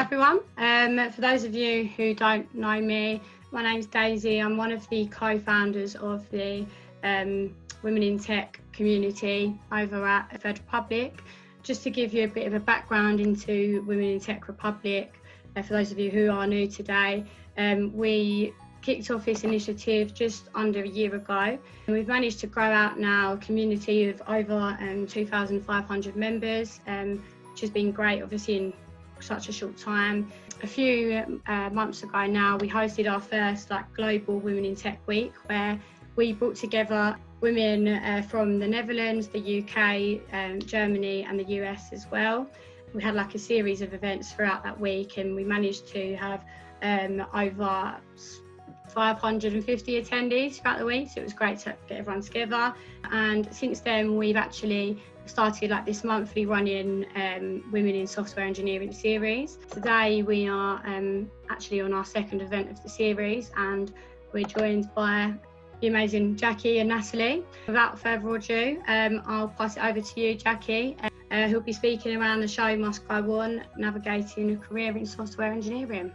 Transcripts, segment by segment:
everyone. For those of you who don't know me, my name's Daisy. I'm one of the co-founders of the Women in Tech community over at Fed Republic. Just to give you a bit of a background into Women in Tech Republic, for those of you who are new today, we kicked off this initiative just under a year ago. And we've managed to grow out now a community of over 2,500 members, which has been great, obviously, in such a short time. A few months ago now, we hosted our first global Women in Tech Week, where we brought together women from the Netherlands, the UK, Germany and the US as well. We had a series of events throughout that week, and we managed to have over 550 attendees throughout the week, so it was great to get everyone together. And since then we've actually started this monthly running Women in Software Engineering series. Today we are actually on our second event of the series, and we're joined by the amazing Jackie and Natalie. Without further ado, I'll pass it over to you, Jackie, who'll be speaking around the show must go on, navigating a career in software engineering.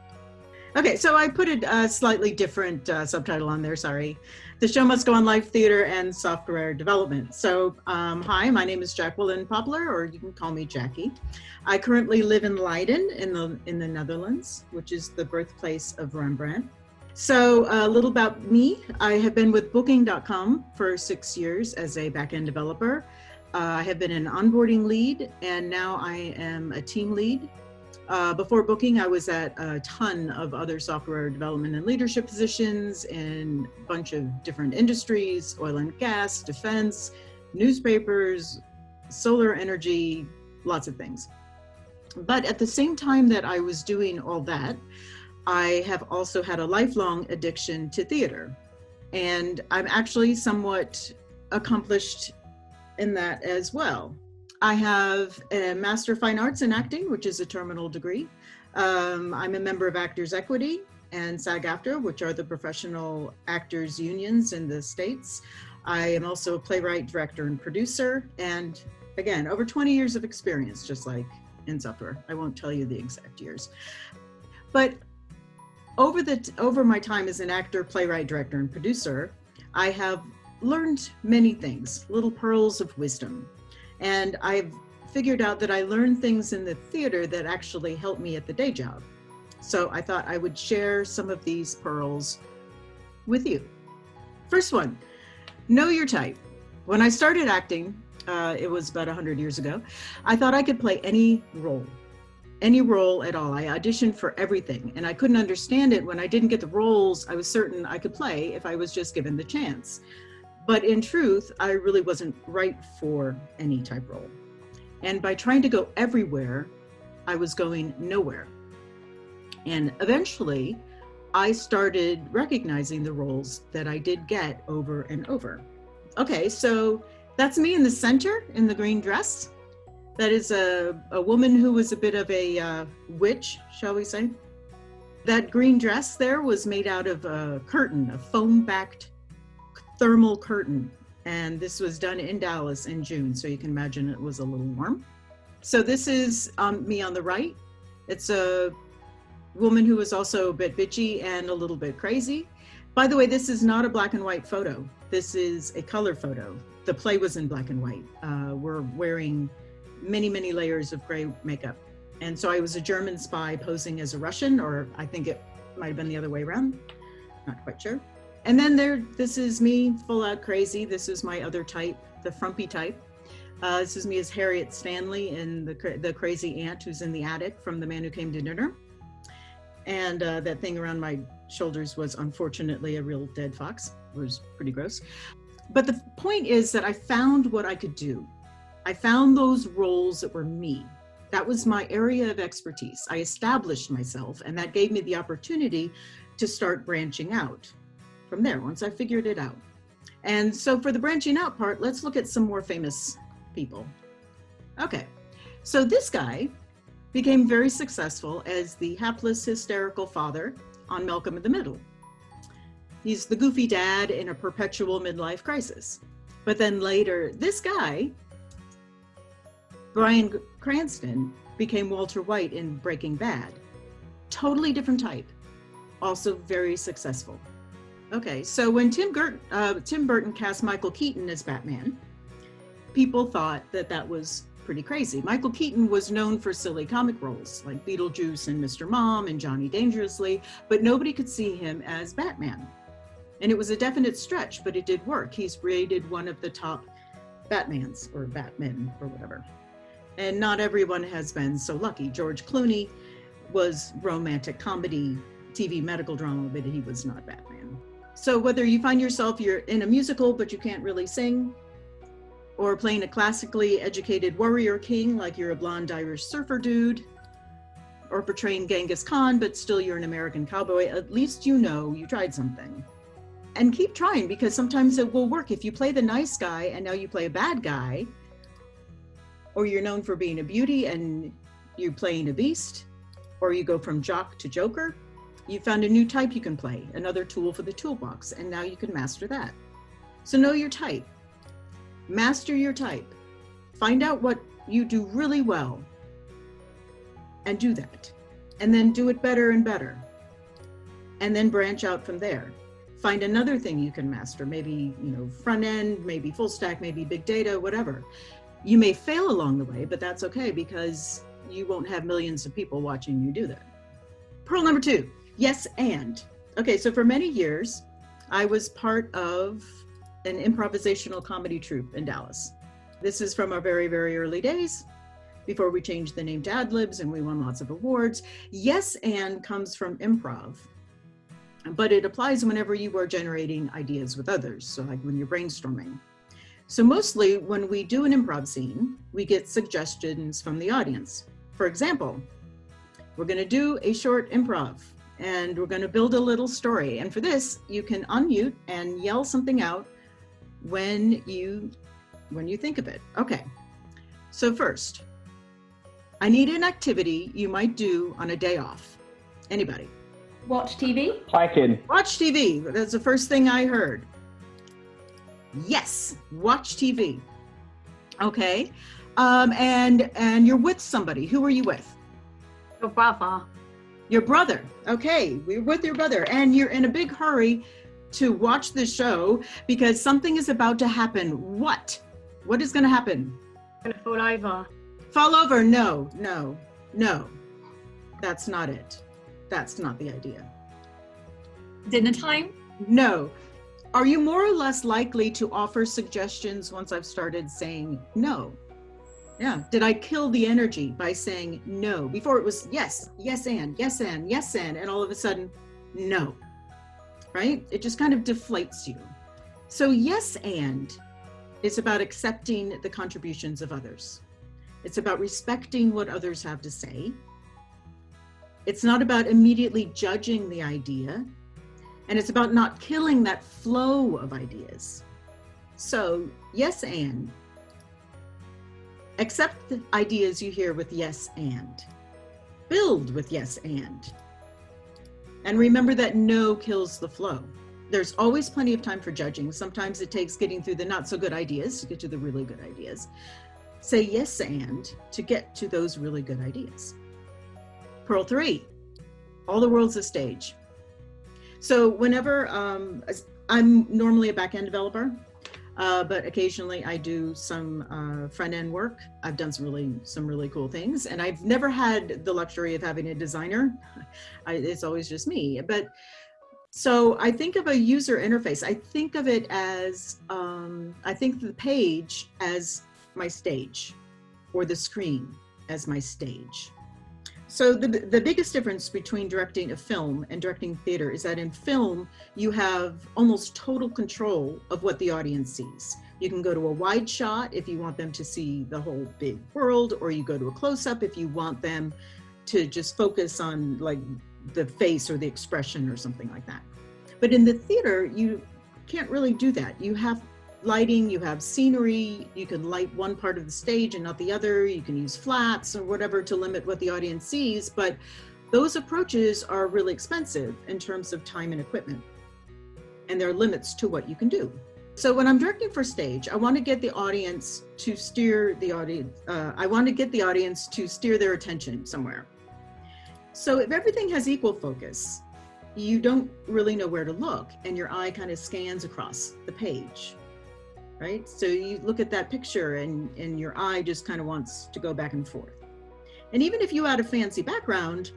Okay, so I put a slightly different subtitle on there, sorry. The show must go on live theater and software development. So hi, my name is Jacquelyn Poplar, or you can call me Jackie. I currently live in Leiden in the Netherlands, which is the birthplace of Rembrandt. So a little about me. I have been with Booking.com for 6 years as a backend developer. I have been an onboarding lead, and now I am a team lead. Before Booking, I was at a ton of other software development and leadership positions in a bunch of different industries: oil and gas, defense, newspapers, solar energy, lots of things. But at the same time that I was doing all that, I have also had a lifelong addiction to theater. And I'm actually somewhat accomplished in that as well. I have a Master of Fine Arts in Acting, which is a terminal degree. I'm a member of Actors Equity and SAG-AFTRA, which are the professional actors unions in the States. I am also a playwright, director, and producer. And again, over 20 years of experience, just like in software. I won't tell you the exact years. But over my time as an actor, playwright, director, and producer, I have learned many things, little pearls of wisdom. And I've figured out that I learned things in the theater that actually helped me at the day job. So I thought I would share some of these pearls with you. First one, know your type. When I started acting, it was about 100 years ago, I thought I could play any role at all. I auditioned for everything, and I couldn't understand it. When I didn't get the roles I was certain I could play if I was just given the chance. But in truth, I really wasn't right for any type role. And by trying to go everywhere, I was going nowhere. And eventually, I started recognizing the roles that I did get over and over. Okay, so that's me in the center in the green dress. That is a woman who was a bit of a witch, shall we say. That green dress there was made out of a curtain, a foam-backed thermal curtain, and this was done in Dallas in June, so you can imagine it was a little warm. So this is me on the right. It's a woman who was also a bit bitchy and a little bit crazy. By the way, this is not a black and white photo. This is a color photo. The play was in black and white. We're wearing many, many layers of gray makeup. And so I was a German spy posing as a Russian, or I think it might have been the other way around. Not quite sure. And then this is me, full out crazy. This is my other type, the frumpy type. This is me as Harriet Stanley in the crazy aunt who's in the attic from The Man Who Came to Dinner. And that thing around my shoulders was unfortunately a real dead fox. It was pretty gross. But the point is that I found what I could do. I found those roles that were me. That was my area of expertise. I established myself, and that gave me the opportunity to start branching out from there once I figured it out. And so for the branching out part, let's look at some more famous people. Okay, so this guy became very successful as the hapless, hysterical father on Malcolm in the Middle. He's the goofy dad in a perpetual midlife crisis. But then later, this guy, Bryan Cranston, became Walter White in Breaking Bad. Totally different type, also very successful. Okay, so when Tim Burton cast Michael Keaton as Batman, people thought that that was pretty crazy. Michael Keaton was known for silly comic roles like Beetlejuice and Mr. Mom and Johnny Dangerously, but nobody could see him as Batman. And it was a definite stretch, but it did work. He's rated one of the top Batmans or Batmen or whatever. And not everyone has been so lucky. George Clooney was romantic comedy, TV medical drama, but he was not Batman. So whether you find yourself you're in a musical, but you can't really sing, or playing a classically educated warrior king like you're a blonde Irish surfer dude, or portraying Genghis Khan, but still you're an American cowboy, at least you know you tried something. And keep trying, because sometimes it will work. If you play the nice guy and now you play a bad guy, or you're known for being a beauty and you're playing a beast, or you go from jock to joker, you found a new type you can play, another tool for the toolbox, and now you can master that. So know your type. Master your type. Find out what you do really well and do that. And then do it better and better. And then branch out from there. Find another thing you can master, maybe, front end, maybe full stack, maybe big data, whatever. You may fail along the way, but that's okay, because you won't have millions of people watching you do that. Pearl number 2, yes and. Okay, so for many years, I was part of an improvisational comedy troupe in Dallas. This is from our very, very early days, before we changed the name to Ad Libs and we won lots of awards. Yes and comes from improv, but it applies whenever you are generating ideas with others, so like when you're brainstorming. So mostly when we do an improv scene, we get suggestions from the audience. For example, we're going to do a short improv and we're going to build a little story. And for this, you can unmute and yell something out when you think of it. Okay, so first, I need an activity you might do on a day off. Anybody? Watch TV. Hiking. Watch TV. That's the first thing I heard. Yes, watch TV. Okay, and you're with somebody. Who are you with? Your brother. Your brother. Okay, we're with your brother, and you're in a big hurry to watch the show because something is about to happen. What? What is going to happen? Gonna fall over. Fall over? No. That's not it. That's not the idea. Dinner time? No. Are you more or less likely to offer suggestions once I've started saying no? Yeah. Did I kill the energy by saying no? Before it was yes, yes and, yes and, yes and all of a sudden, no. Right? It just kind of deflates you. So yes and is about accepting the contributions of others. It's about respecting what others have to say. It's not about immediately judging the idea. And it's about not killing that flow of ideas. So yes and. Accept the ideas you hear with yes and. Build with yes and. And remember that no kills the flow. There's always plenty of time for judging. Sometimes it takes getting through the not so good ideas to get to the really good ideas. Say yes and to get to those really good ideas. Pearl 3, all the world's a stage. So whenever, I'm normally a back-end developer, but occasionally I do some front-end work. I've done some really cool things, and I've never had the luxury of having a designer. It's always just me. But so I think of a user interface. I think of it as, I think of the page as my stage, or the screen as my stage. So the biggest difference between directing a film and directing theater is that in film, you have almost total control of what the audience sees. You can go to a wide shot if you want them to see the whole big world, or you go to a close-up if you want them to just focus on like the face or the expression or something like that. But in the theater, you can't really do that. You have lighting, you have scenery, you can light one part of the stage and not the other, you can use flats or whatever to limit what the audience sees, but those approaches are really expensive in terms of time and equipment, and there are limits to what you can do. So when I'm directing for stage, I want to get the audience to steer the audience, I want to get the audience to steer their attention somewhere. So if everything has equal focus, you don't really know where to look, and your eye kind of scans across the page, right? So you look at that picture and your eye just kind of wants to go back and forth. And even if you add a fancy background,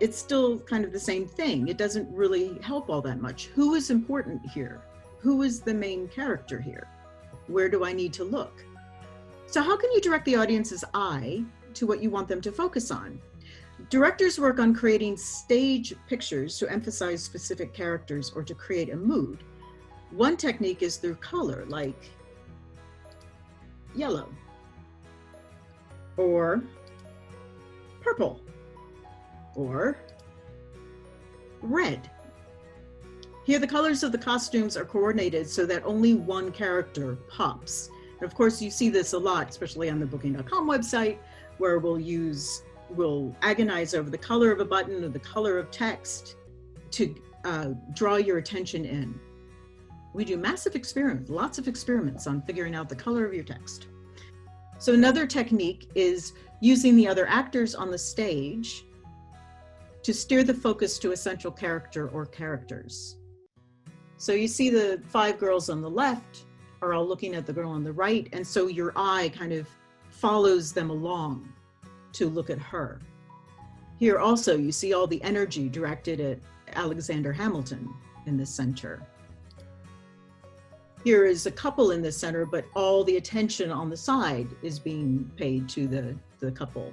it's still kind of the same thing. It doesn't really help all that much. Who is important here? Who is the main character here? Where do I need to look? So how can you direct the audience's eye to what you want them to focus on? Directors work on creating stage pictures to emphasize specific characters or to create a mood. One technique is through color, like yellow or purple or red. Here, the colors of the costumes are coordinated so that only one character pops. And of course, you see this a lot, especially on the Booking.com website, where we'll agonize over the color of a button or the color of text to draw your attention in. We do massive experiments, lots of experiments on figuring out the color of your text. So another technique is using the other actors on the stage to steer the focus to a central character or characters. So you see the 5 girls on the left are all looking at the girl on the right, and so your eye kind of follows them along to look at her. Here also, you see all the energy directed at Alexander Hamilton in the center. Here is a couple in the center, but all the attention on the side is being paid to the couple.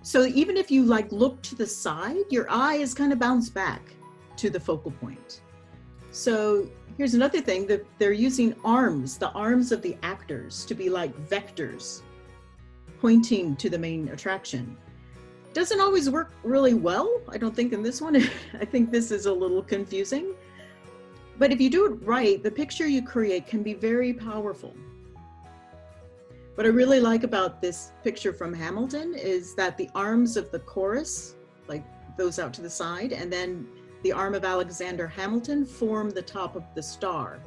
So even if you look to the side, your eye is kind of bounced back to the focal point. So here's another thing, that they're using arms, the arms of the actors, to be like vectors pointing to the main attraction. Doesn't always work really well, I don't think, in this one. I think this is a little confusing. But if you do it right, the picture you create can be very powerful. What I really like about this picture from Hamilton is that the arms of the chorus, like those out to the side, and then the arm of Alexander Hamilton form the top of the star,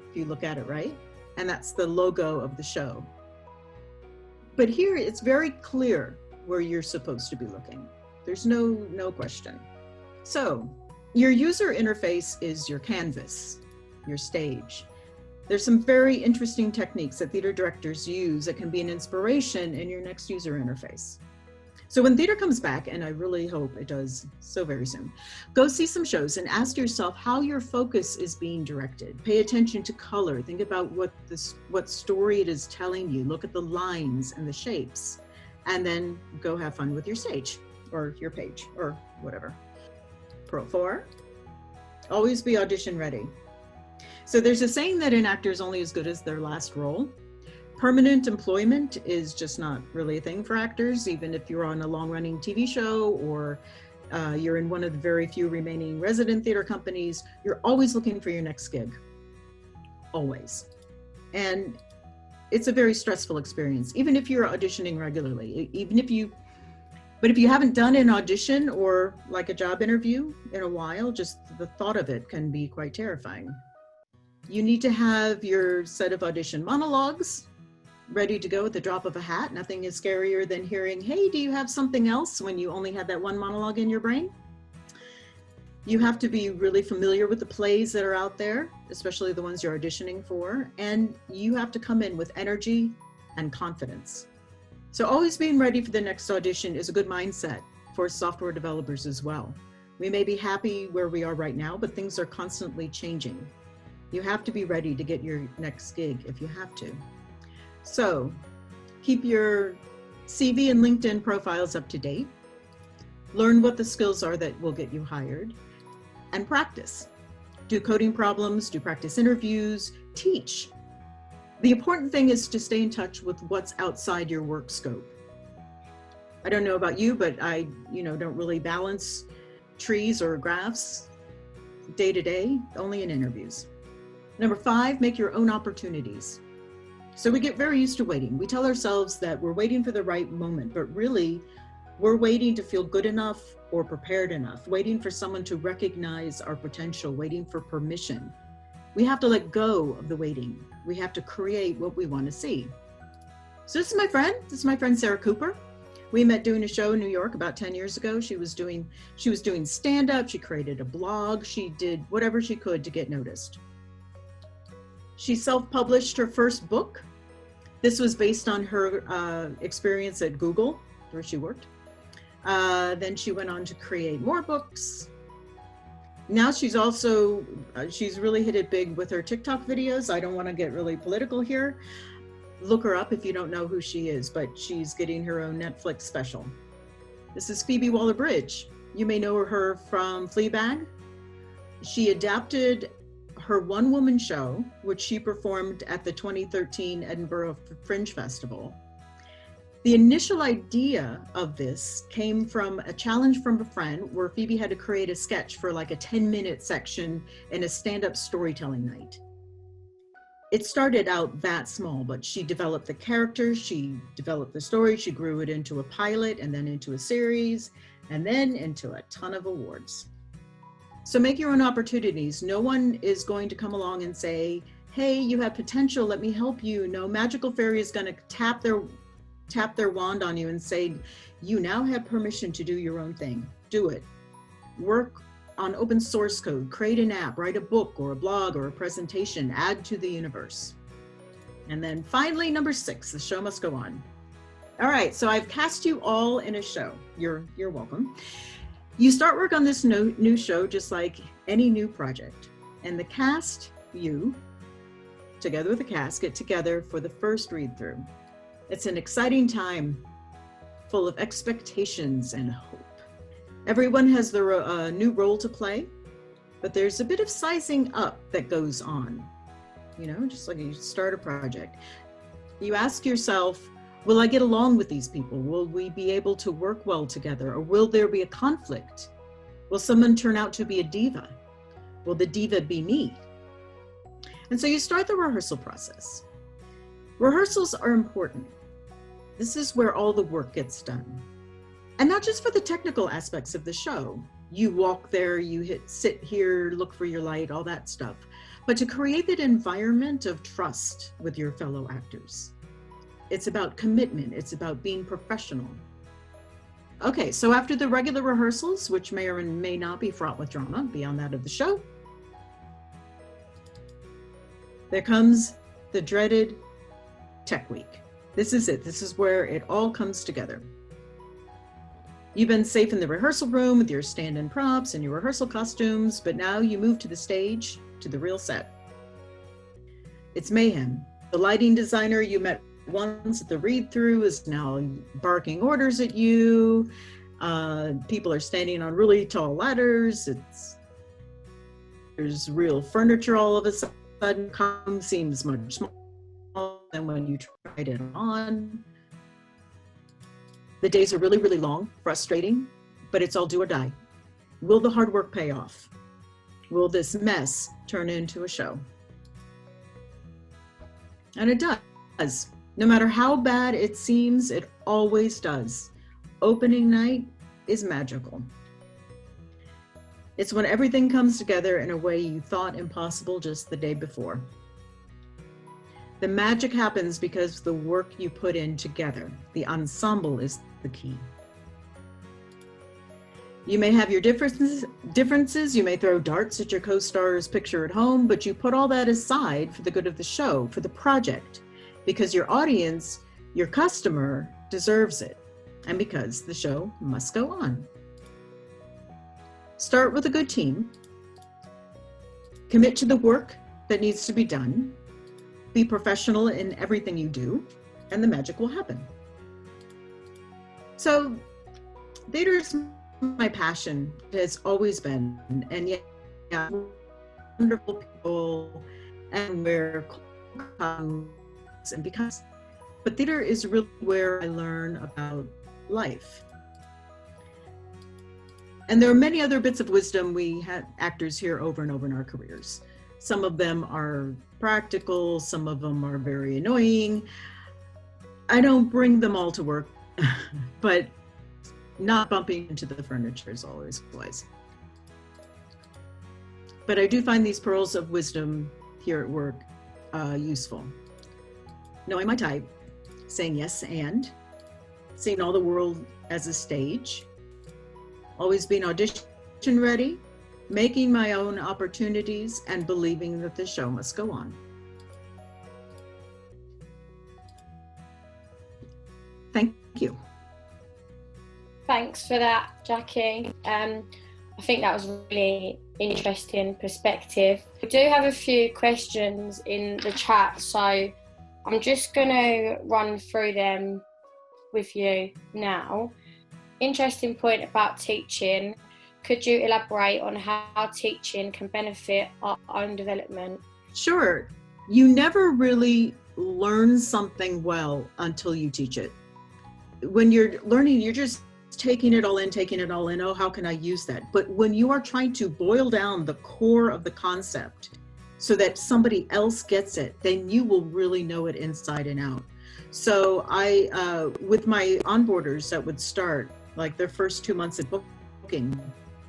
if you look at it right. And that's the logo of the show. But here it's very clear where you're supposed to be looking. There's no question. So your user interface is your canvas, your stage. There's some very interesting techniques that theater directors use that can be an inspiration in your next user interface. So when theater comes back, and I really hope it does so very soon, go see some shows and ask yourself how your focus is being directed. Pay attention to color. Think about what story it is telling you. Look at the lines and the shapes, and then go have fun with your stage or your page or whatever. Pearl 4, always be audition ready. So there's a saying that an actor is only as good as their last role. Permanent employment is just not really a thing for actors, even if you're on a long-running TV show or you're in one of the very few remaining resident theater companies. You're always looking for your next gig, always. And it's a very stressful experience, even if you're auditioning regularly. But if you haven't done an audition or like a job interview in a while, just the thought of it can be quite terrifying. You need to have your set of audition monologues ready to go at the drop of a hat. Nothing is scarier than hearing, hey, do you have something else, when you only had that one monologue in your brain. You have to be really familiar with the plays that are out there, especially the ones you're auditioning for, and you have to come in with energy and confidence. So always being ready for the next audition is a good mindset for software developers as well. We may be happy where we are right now, but things are constantly changing. You have to be ready to get your next gig if you have to. So keep your CV and LinkedIn profiles up to date. Learn what the skills are that will get you hired, and practice. Do coding problems, do practice interviews, teach. The important thing is to stay in touch with what's outside your work scope. I don't know about you, but I don't really balance trees or graphs day to day, only in interviews. Number 5, make your own opportunities. So we get very used to waiting. We tell ourselves that we're waiting for the right moment, but really we're waiting to feel good enough or prepared enough, waiting for someone to recognize our potential, waiting for permission. We have to let go of the waiting. We have to create what we want to see. So this is my friend Sarah Cooper. We met doing a show in New York about 10 years ago. She was doing stand-up, she created a blog, she did whatever she could to get noticed. She self-published her first book. This was based on her experience at Google, where she worked. Then she went on to create more books. Now she's also, she's really hit it big with her TikTok videos. I don't want to get really political here. Look her up if you don't know who she is, but she's getting her own Netflix special. This is Phoebe Waller-Bridge. You may know her from Fleabag. She adapted her one-woman show, which she performed at the 2013 Edinburgh Fringe Festival. The initial idea of this came from a challenge from a friend where Phoebe had to create a sketch for like a 10-minute section in a stand-up storytelling night. It started out that small, but she developed the characters, she developed the story, she grew it into a pilot and then into a series and then into a ton of awards. So make your own opportunities. No one is going to come along and say, hey, you have potential, let me help you. No magical fairy is going to tap their wand on you and say, you now have permission to do your own thing. Do it. Work on open source code, create an app, write a book or a blog or a presentation, add to the universe. And then finally, number 6, the show must go on. All right, so I've cast you all in a show. You're welcome. You start work on this new show just like any new project. And the cast, you, together with the cast, get together for the first read through. It's an exciting time full of expectations and hope. Everyone has their new role to play, but there's a bit of sizing up that goes on. You know, just like you start a project. You ask yourself, will I get along with these people? Will we be able to work well together? Or will there be a conflict? Will someone turn out to be a diva? Will the diva be me? And so you start the rehearsal process. Rehearsals are important. This is where all the work gets done. And not just for the technical aspects of the show. You walk there, you sit here, look for your light, all that stuff. But to create that environment of trust with your fellow actors. It's about commitment. It's about being professional. Okay, so after the regular rehearsals, which may or may not be fraught with drama beyond that of the show, there comes the dreaded Tech Week. This is it. This is where it all comes together. You've been safe in the rehearsal room with your stand-in props and your rehearsal costumes, but now you move to the stage, to the real set. It's mayhem. The lighting designer you met once at the read-through is now barking orders at you. People are standing on really tall ladders. There's real furniture all of a sudden. Seems much smaller than when you tried it on. The days are really, really long, frustrating, but it's all do or die. Will the hard work pay off? Will this mess turn into a show? And it does. No matter how bad it seems, it always does. Opening night is magical. It's when everything comes together in a way you thought impossible just the day before. The magic happens because the work you put in together. The ensemble is the key. You may have your differences. You may throw darts at your co-star's picture at home, but you put all that aside for the good of the show, for the project, because your audience, your customer, deserves it, and because the show must go on. Start with a good team. Commit to the work that needs to be done. Be professional in everything you do, and the magic will happen. So, theater's my passion, has always been, and yet wonderful people, and we're and because, but theater is really where I learn about life. And there are many other bits of wisdom we had actors hear over and over in our careers. Some of them are practical, some of them are very annoying. I don't bring them all to work, but not bumping into the furniture is always wise. But I do find these pearls of wisdom here at work useful. Knowing my type, saying yes and, seeing all the world as a stage, always being audition ready, making my own opportunities, and believing that the show must go on. Thank you. Thanks for that, Jackie. I think that was a really interesting perspective. We do have a few questions in the chat, so I'm just going to run through them with you now. Interesting point about teaching. Could you elaborate on how teaching can benefit our own development? Sure. You never really learn something well until you teach it. When you're learning, you're just taking it all in. Oh, how can I use that? But when you are trying to boil down the core of the concept so that somebody else gets it, then you will really know it inside and out. So with my onboarders that would start, like their first 2 months of booking,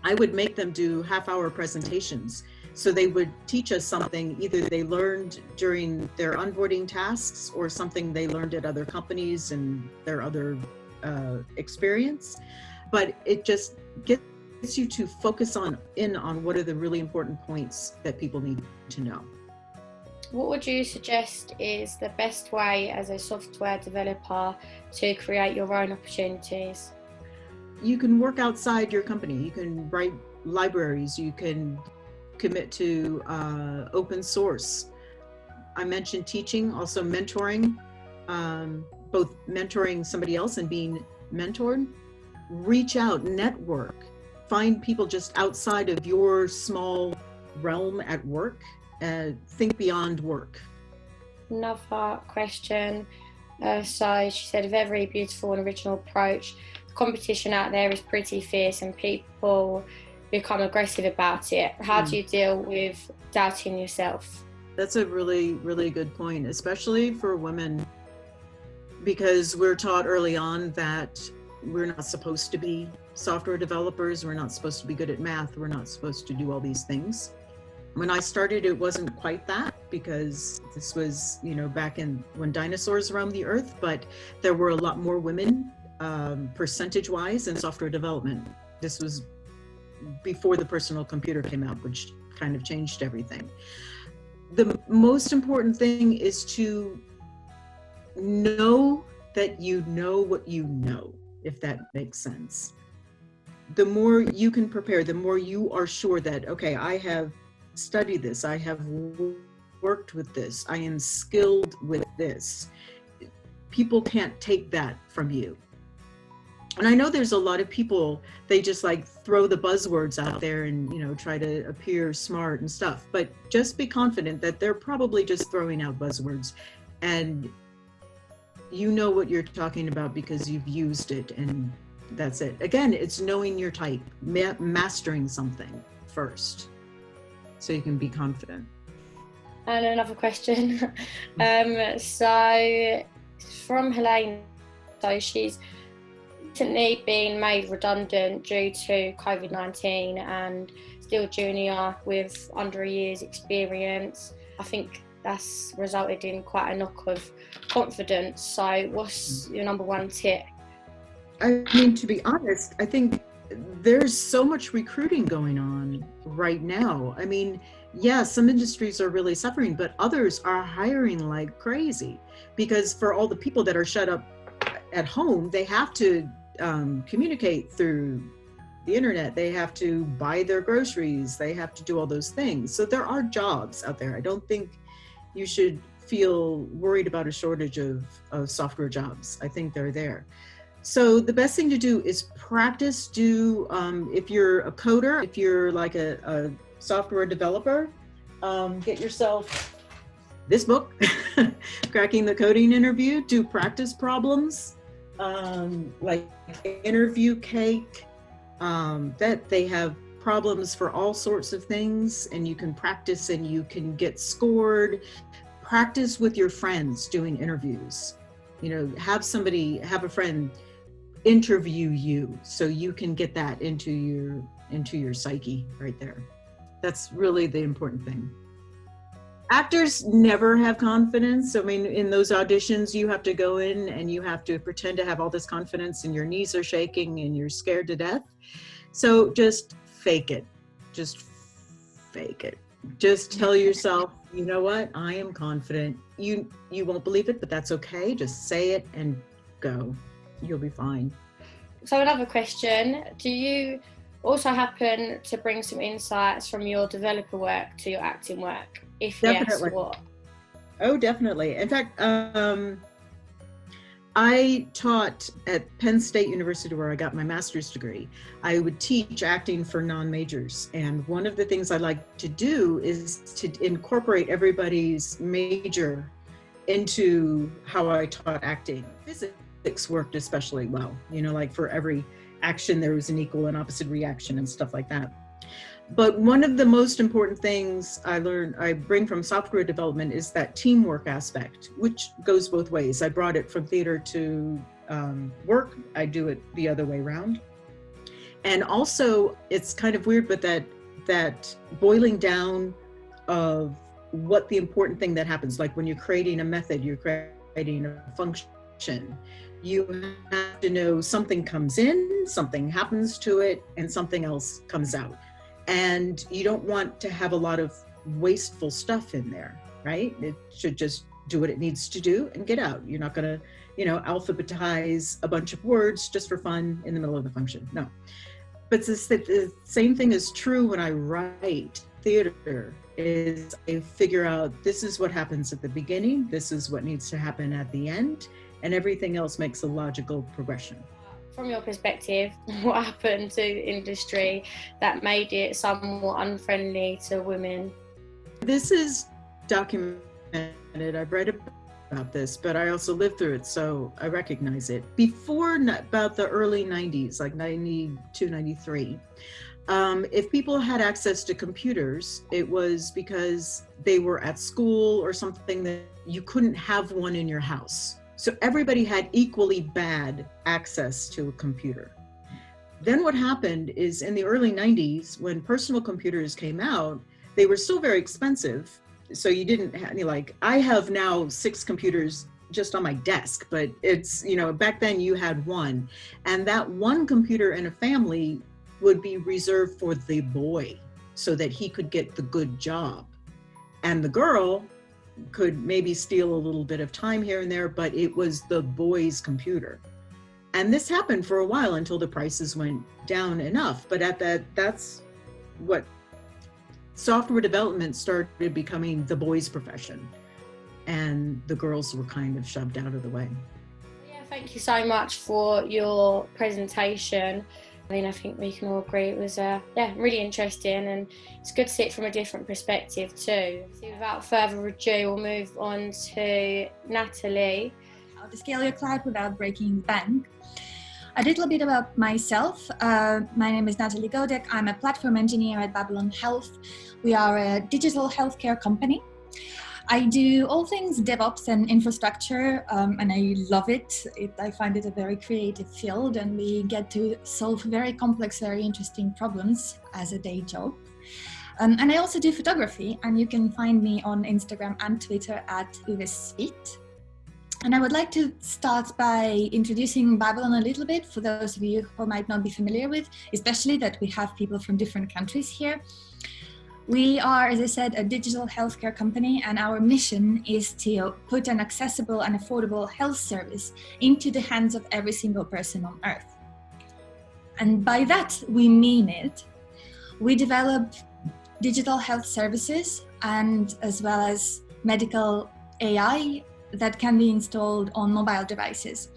I would make them do half-hour presentations. So they would teach us something either they learned during their onboarding tasks or something they learned at other companies and their other experience. But it just gets you to focus on what are the really important points that people need to know. What would you suggest is the best way as a software developer to create your own opportunities? You can work outside your company. You can write libraries. You can commit to open source. I mentioned teaching, also mentoring, both mentoring somebody else and being mentored. Reach out, network, find people just outside of your small realm at work, think beyond work. Another question. So she said, a very beautiful and original approach. The competition out there is pretty fierce and people become aggressive about it. How do you deal with doubting yourself? That's a really, really good point, especially for women, because we're taught early on that we're not supposed to be software developers. We're not supposed to be good at math. We're not supposed to do all these things. When I started, it wasn't quite that, because this was, back in when dinosaurs roamed the earth, but there were a lot more women percentage-wise in software development. This was before the personal computer came out, which kind of changed everything. The most important thing is to know that you know what you know, if that makes sense. The more you can prepare, the more you are sure that, okay, I have studied this, I have worked with this, I am skilled with this. People can't take that from you. And I know there's a lot of people, they just like throw the buzzwords out there and, try to appear smart and stuff, but just be confident that they're probably just throwing out buzzwords and you know what you're talking about because you've used it, and that's it. Again, it's knowing your type, mastering something first so you can be confident. And another question. So from Helene, so she's recently been made redundant due to COVID-19 and still junior with under a year's experience. I think that's resulted in quite a knock of confidence. So what's your number one tip? I mean, to be honest, I think there's so much recruiting going on right now. I mean, yeah, some industries are really suffering, but others are hiring like crazy, because for all the people that are shut up at home, they have to communicate through the internet. They have to buy their groceries. They have to do all those things. So there are jobs out there. I don't think you should feel worried about a shortage of software jobs. I think they're there. So the best thing to do is practice. If you're a coder, if you're like a software developer, get yourself this book, Cracking the Coding Interview. Do practice problems, like Interview Cake, that they have problems for all sorts of things, and you can practice and you can get scored. Practice with your friends doing interviews. Have a friend interview you so you can get that into your psyche right there. That's really the important thing. Actors never have confidence. I mean, in those auditions, you have to go in and you have to pretend to have all this confidence and your knees are shaking and you're scared to death. So just fake it. Just fake it. Just tell yourself, you know what? I am confident. You won't believe it, but that's okay. Just say it and go. You'll be fine. So another question, do you also happen to bring some insights from your developer work to your acting work? If Definitely. yes, what? Oh, definitely. In fact, I taught at Penn State University, where I got my master's degree. I would teach acting for non-majors. And one of the things I like to do is to incorporate everybody's major into how I taught acting. Physics worked especially well, you know, like for every action, there was an equal and opposite reaction and stuff like that. But one of the most important things I bring from software development is that teamwork aspect, which goes both ways. I brought it from theater to work. I do it the other way around. And also, it's kind of weird, but that boiling down of what the important thing that happens, like when you're creating a method, you're creating a function, you have to know something comes in, something happens to it, and something else comes out. And you don't want to have a lot of wasteful stuff in there, right? It should just do what it needs to do and get out. You're not gonna, you know, alphabetize a bunch of words just for fun in the middle of the function, no. But the same thing is true when I write theater, is I figure out this is what happens at the beginning, this is what needs to happen at the end, and everything else makes a logical progression. From your perspective, what happened to industry that made it somewhat unfriendly to women? This is documented. I've read about this, but I also lived through it, so I recognize it. Before about the early 90s, like 92, 93, if people had access to computers, it was because they were at school or something that you couldn't have one in your house. So everybody had equally bad access to a computer. Then what happened is in the early 90s, when personal computers came out, they were still very expensive. So you didn't have any, like, I have now 6 computers just on my desk, but it's, you know, back then you had one. And that one computer in a family would be reserved for the boy so that he could get the good job. And the girl could maybe steal a little bit of time here and there, but it was the boy's computer. And this happened for a while until the prices went down enough. But that's what software development started becoming the boys' profession. And the girls were kind of shoved out of the way. Yeah, thank you so much for your presentation. I mean, I think we can all agree it was really interesting, and it's good to see it from a different perspective too. So without further ado, we'll move on to Natalie. How to scale your cloud without breaking the bank. A little bit about myself. My name is Natalie Godec. I'm a platform engineer at Babylon Health. We are a digital healthcare company. I do all things DevOps and infrastructure, and I love it. I find it a very creative field, and we get to solve very complex, very interesting problems as a day job. And I also do photography, and you can find me on Instagram and Twitter at uvesvit. And I would like to start by introducing Babylon a little bit for those of you who might not be familiar with, especially that we have people from different countries here. We are, as I said, a digital healthcare company, and our mission is to put an accessible and affordable health service into the hands of every single person on Earth. And by that, we mean it. We develop digital health services and as well as medical AI that can be installed on mobile devices.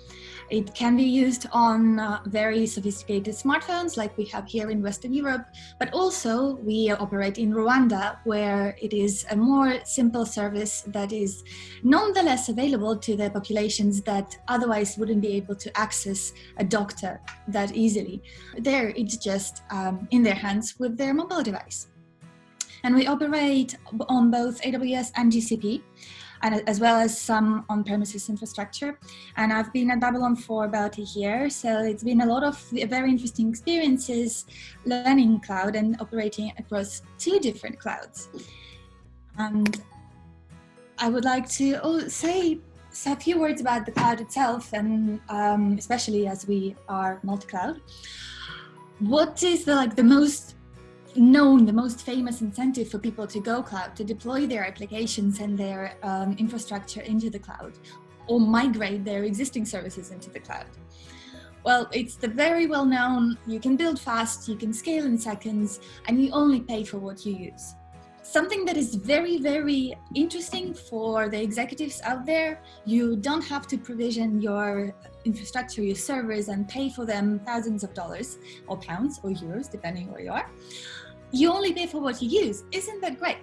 It can be used on very sophisticated smartphones like we have here in Western Europe, but also we operate in Rwanda, where it is a more simple service that is nonetheless available to the populations that otherwise wouldn't be able to access a doctor that easily. There, it's just in their hands with their mobile device. And we operate on both AWS and GCP, and as well as some on-premises infrastructure. And I've been at Babylon for about a year, so it's been a lot of very interesting experiences learning cloud and operating across 2 different clouds. And I would like to say a few words about the cloud itself, and especially as we are multi-cloud. What is the most known, the most famous incentive for people to go cloud, to deploy their applications and their infrastructure into the cloud, or migrate their existing services into the cloud? Well, it's the very well known, you can build fast, you can scale in seconds, and you only pay for what you use. Something that is very, very interesting for the executives out there. You don't have to provision your infrastructure, your servers, and pay for them thousands of dollars or pounds or euros, depending where you are. You only pay for what you use. Isn't that great?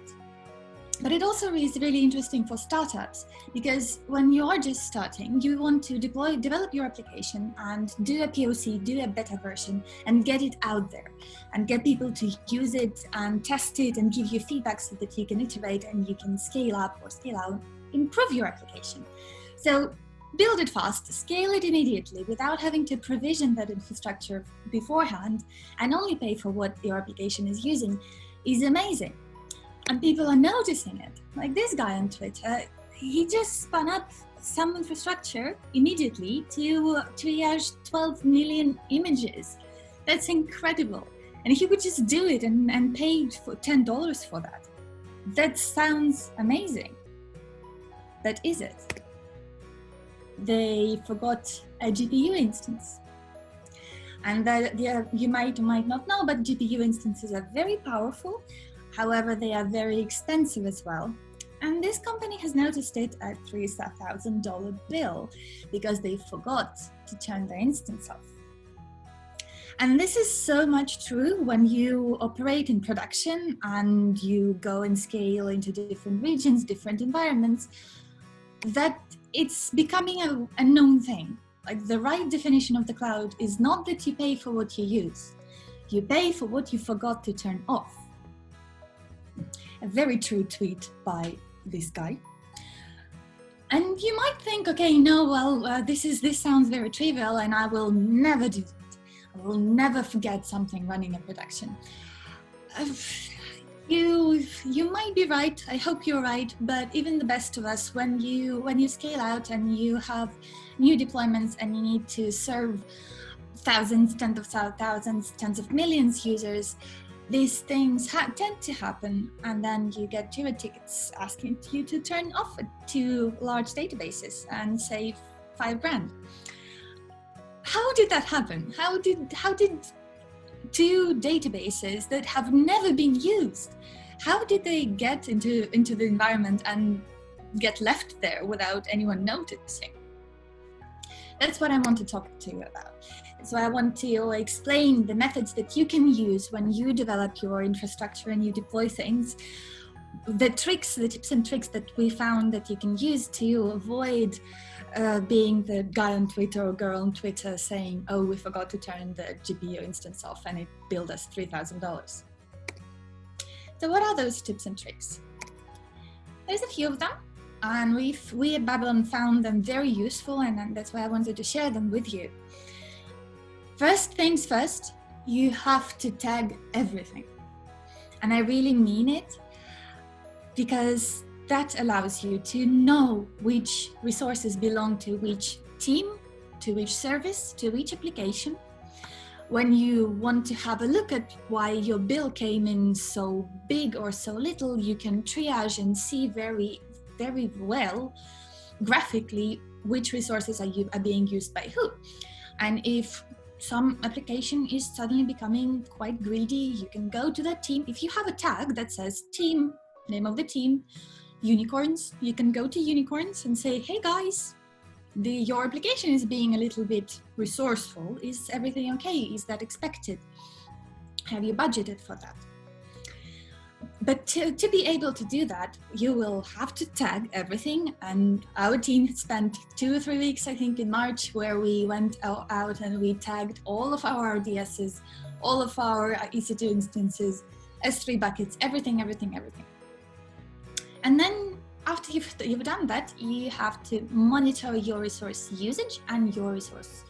But it also is really interesting for startups, because when you are just starting, you want to develop your application and do a POC, do a beta version, and get it out there and get people to use it and test it and give you feedback so that you can iterate and you can scale up or scale out, improve your application. So build it fast, scale it immediately without having to provision that infrastructure beforehand and only pay for what your application is using is amazing. And people are noticing it. Like this guy on Twitter, he just spun up some infrastructure immediately to triage 12 million images. That's incredible. And he would just do it and paid for $10 for that. That sounds amazing. But is it? They forgot a GPU instance. And that, you might or might not know, but GPU instances are very powerful. However, they are very expensive as well. And this company has noticed it at $3,000 bill because they forgot to turn their instance off. And this is so much true when you operate in production and you go and scale into different regions, different environments, that it's becoming a known thing. Like the right definition of the cloud is not that you pay for what you use. You pay for what you forgot to turn off. A very true tweet by this guy. And you might think, okay, no, well, this sounds very trivial and I will never do that. I will never forget something running a production. You might be right, I hope you're right, but even the best of us, when you scale out and you have new deployments and you need to serve thousands, tens of thousands, tens of millions users, these things tend to happen, and then you get Jira tickets asking you to turn off 2 large databases and save $5,000. How did that happen? How did 2 databases that have never been used, how did they get into the environment and get left there without anyone noticing? That's what I want to talk to you about. So I want to explain the methods that you can use when you develop your infrastructure and you deploy things, the tips and tricks that we found that you can use to avoid being the guy on Twitter or girl on Twitter saying, oh, we forgot to turn the GPU instance off and it billed us $3,000. So what are those tips and tricks? There's a few of them, and we at Babylon found them very useful, and that's why I wanted to share them with you. First things first, you have to tag everything. And I really mean it, because that allows you to know which resources belong to which team, to which service, to which application. When you want to have a look at why your bill came in so big or so little, you can triage and see very, very well, graphically, which resources are being used by who. And if some application is suddenly becoming quite greedy, you can go to that team. If you have a tag that says team, name of the team, unicorns, you can go to unicorns and say, hey guys, your application is being a little bit resourceful. Is everything okay? Is that expected? Have you budgeted for that? But to be able to do that, you will have to tag everything. And our team spent 2 or 3 weeks, I think, in March, where we went out and we tagged all of our RDSs, all of our EC2 instances, S3 buckets, everything. And then after you've done that, you have to monitor your resource usage and your resource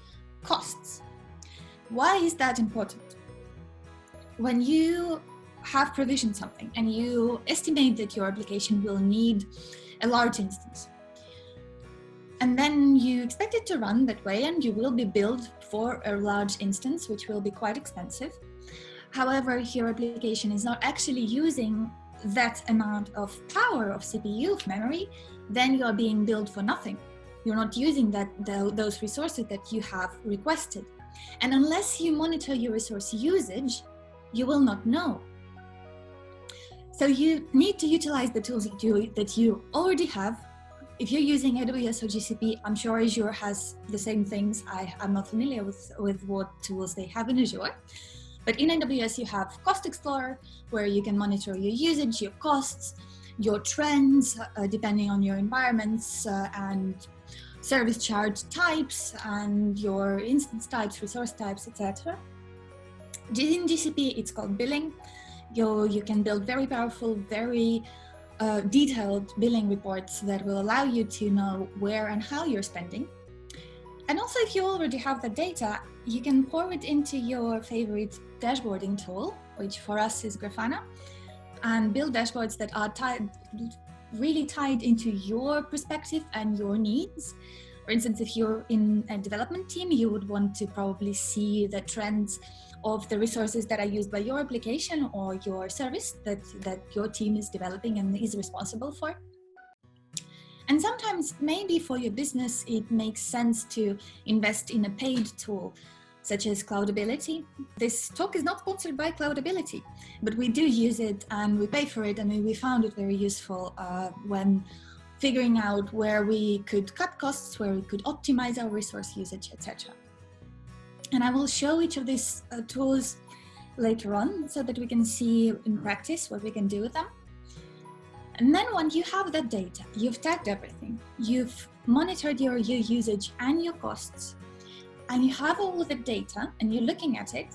costs. Why is that important? When you have provisioned something and you estimate that your application will need a large instance. And then you expect it to run that way, and you will be billed for a large instance, which will be quite expensive. However, if your application is not actually using that amount of power of CPU, of memory, then you are being billed for nothing. You're not using those resources that you have requested. And unless you monitor your resource usage, you will not know. So you need to utilize the tools that you already have. If you're using AWS or GCP, I'm sure Azure has the same things. I'm not familiar with what tools they have in Azure. But in AWS, you have Cost Explorer, where you can monitor your usage, your costs, your trends, depending on your environments, and service charge types, and your instance types, resource types, etc. In GCP, it's called Billing. You can build very powerful, very detailed billing reports that will allow you to know where and how you're spending. And also, if you already have the data, you can pour it into your favorite dashboarding tool, which for us is Grafana, and build dashboards that are really tied into your perspective and your needs. For instance, if you're in a development team, you would want to probably see the trends of the resources that are used by your application or your service that your team is developing and is responsible for. And sometimes maybe for your business, it makes sense to invest in a paid tool, such as Cloudability. This talk is not sponsored by Cloudability, but we do use it and we pay for it, and we found it very useful when figuring out where we could cut costs, where we could optimize our resource usage, etc. And I will show each of these tools later on so that we can see in practice what we can do with them. And then when you have that data, you've tagged everything, you've monitored your usage and your costs, and you have all of the data and you're looking at it,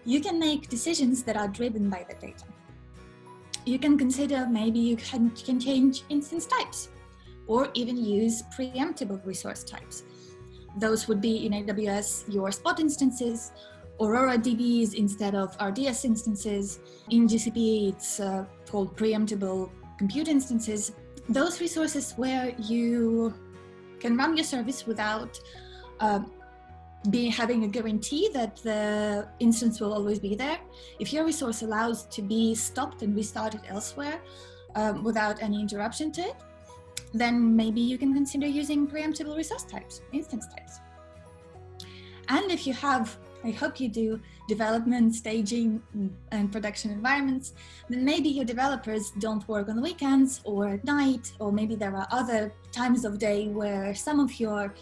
you can make decisions that are driven by the data. You can consider maybe you can change instance types or even use preemptible resource types. Those would be in AWS your spot instances, Aurora DBs instead of RDS instances. In GCP, it's called preemptible compute instances. Those resources where you can run your service without having a guarantee that the instance will always be there. If your resource allows to be stopped and restarted elsewhere without any interruption to it, then maybe you can consider using preemptible resource types, instance types. And if you have, I hope you do, development, staging, and production environments, then maybe your developers don't work on the weekends or at night, or maybe there are other times of day where some of your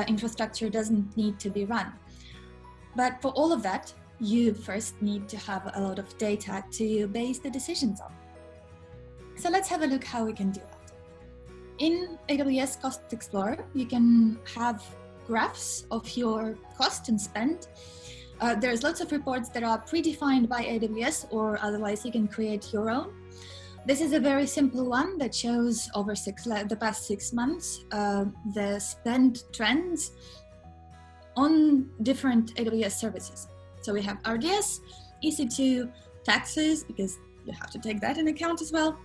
infrastructure doesn't need to be run. But for all of that, you first need to have a lot of data to base the decisions on. So let's have a look how we can do that. In AWS Cost Explorer, you can have graphs of your cost and spend. There's lots of reports that are predefined by AWS, or otherwise you can create your own. This is a very simple one that shows over the past 6 months the spend trends on different AWS services. So we have RDS, EC2, taxes, because you have to take that into account as well,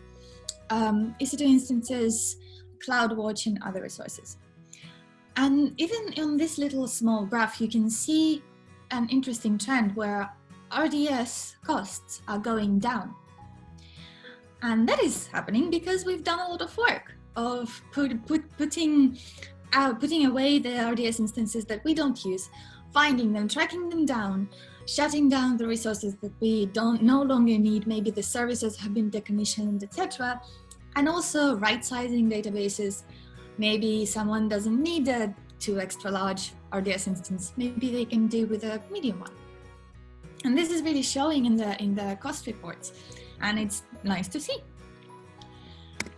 EC2 instances, CloudWatch, and other resources. And even on this little small graph, you can see an interesting trend where RDS costs are going down. And that is happening because we've done a lot of work of putting away the RDS instances that we don't use, finding them, tracking them down, shutting down the resources that we no longer need. Maybe the services have been decommissioned, etc. And also right-sizing databases. Maybe someone doesn't need a 2 extra large RDS instance. Maybe they can do with a medium one. And this is really showing in the cost reports, and it's nice to see.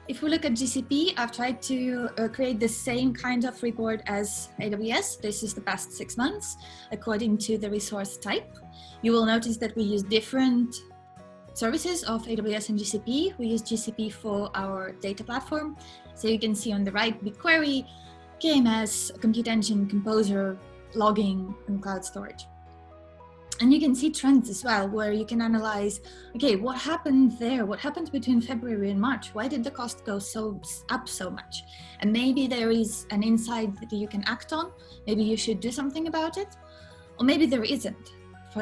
If we look at GCP, I've tried to create the same kind of report as AWS. This is the past 6 months, according to the resource type. You will notice that we use different services of AWS and GCP. We use GCP for our data platform. So you can see on the right, BigQuery, KMS, Compute Engine, Composer, logging, and cloud storage. And you can see trends as well, where you can analyze, okay, what happened there? What happened between February and March? Why did the cost go up so much? And maybe there is an insight that you can act on. Maybe you should do something about it, or maybe there isn't.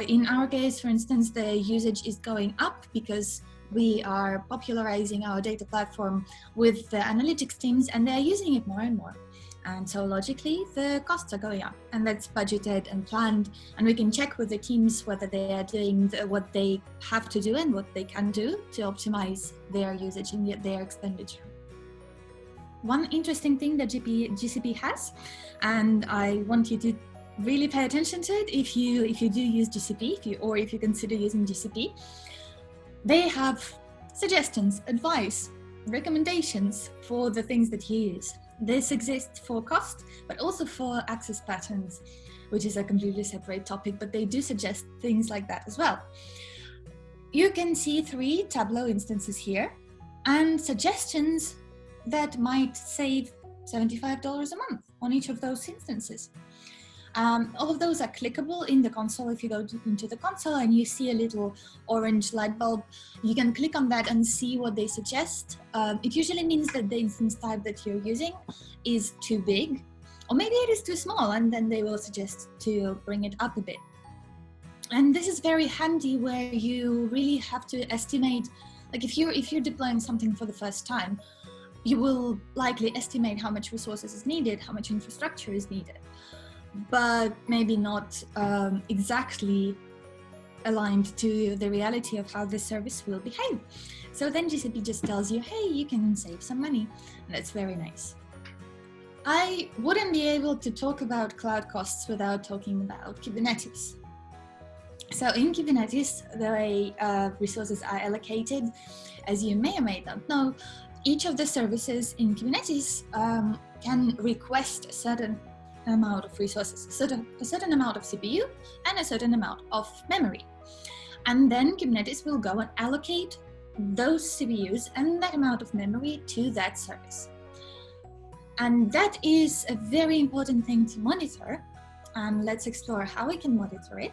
In our case, for instance, the usage is going up because we are popularizing our data platform with the analytics teams, and they're using it more and more. And so logically, the costs are going up, and that's budgeted and planned, and we can check with the teams whether they are doing what they have to do and what they can do to optimize their usage and their expenditure. One interesting thing that GCP has, and I want you to really pay attention to it if you do use GCP, or if you consider using GCP, they have suggestions, advice, recommendations for the things that you use. This exists for cost, but also for access patterns, which is a completely separate topic, but they do suggest things like that as well. You can see 3 Tableau instances here and suggestions that might save $75 a month on each of those instances. All of those are clickable in the console. If you go into the console and you see a little orange light bulb, you can click on that and see what they suggest. It usually means that the instance type that you're using is too big, or maybe it is too small, and then they will suggest to bring it up a bit. And this is very handy where you really have to estimate, like if you're deploying something for the first time, you will likely estimate how much resources is needed, how much infrastructure is needed, but maybe not exactly aligned to the reality of how this service will behave. So then GCP just tells you, hey, you can save some money, and that's very nice. I wouldn't be able to talk about cloud costs without talking about Kubernetes. So in Kubernetes, the way resources are allocated, as you may or may not know, each of the services in Kubernetes can request a certain amount of resources, a certain amount of CPU and a certain amount of memory. And then Kubernetes will go and allocate those CPUs and that amount of memory to that service. And that is a very important thing to monitor. And let's explore how we can monitor it.